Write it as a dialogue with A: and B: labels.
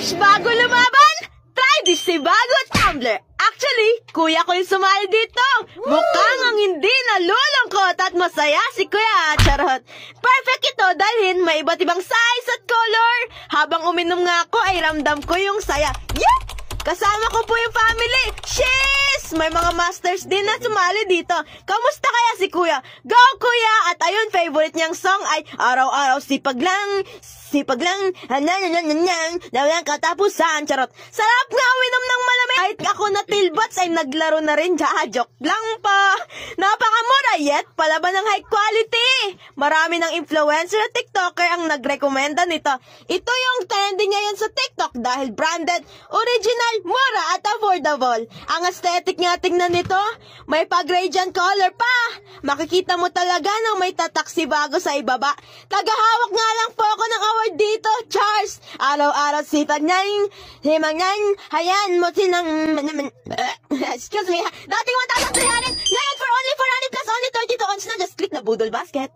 A: Crush bago lumaban? Try this si bago tumbler. Actually, kuya ko yung sumali dito. Mukhang ang hindi nalulungkot at masaya si kuya. Charot. Perfect ito dahil may iba't ibang size at color. Habang uminom nga ako ay ramdam ko yung saya. Yup! Kasama ko po yung family. Shiz! May mga masters din na sumali dito. Kamusta kaya si kuya? Go kuya! At ayun, favorite niyang song ay Araw-araw Sipag Lang. Sipag lang, walang katapusan, charot. Sarap nga uminom ng malamig. Kahit ako na tilbats ay naglaro na rin, joke lang pa. Napakamura yet, palaban ng high quality. Marami ng influencer at TikToker ang nagrekomenda nito. Ito yung trending ngayon sa TikTok dahil branded, original, mura at affordable. Ang aesthetic nga tingnan nito, may pa-gradient color pa. Makikita mo talaga na may tatak si bago sa ibaba. Tagahawak nga lang po ako ng award dito, Charles. Araw-araw sipag nang, himang nang, hayan mo silang, excuse me, dating 1,300, ngayon for only 400 plus only 32 ons na, just click na budol basket.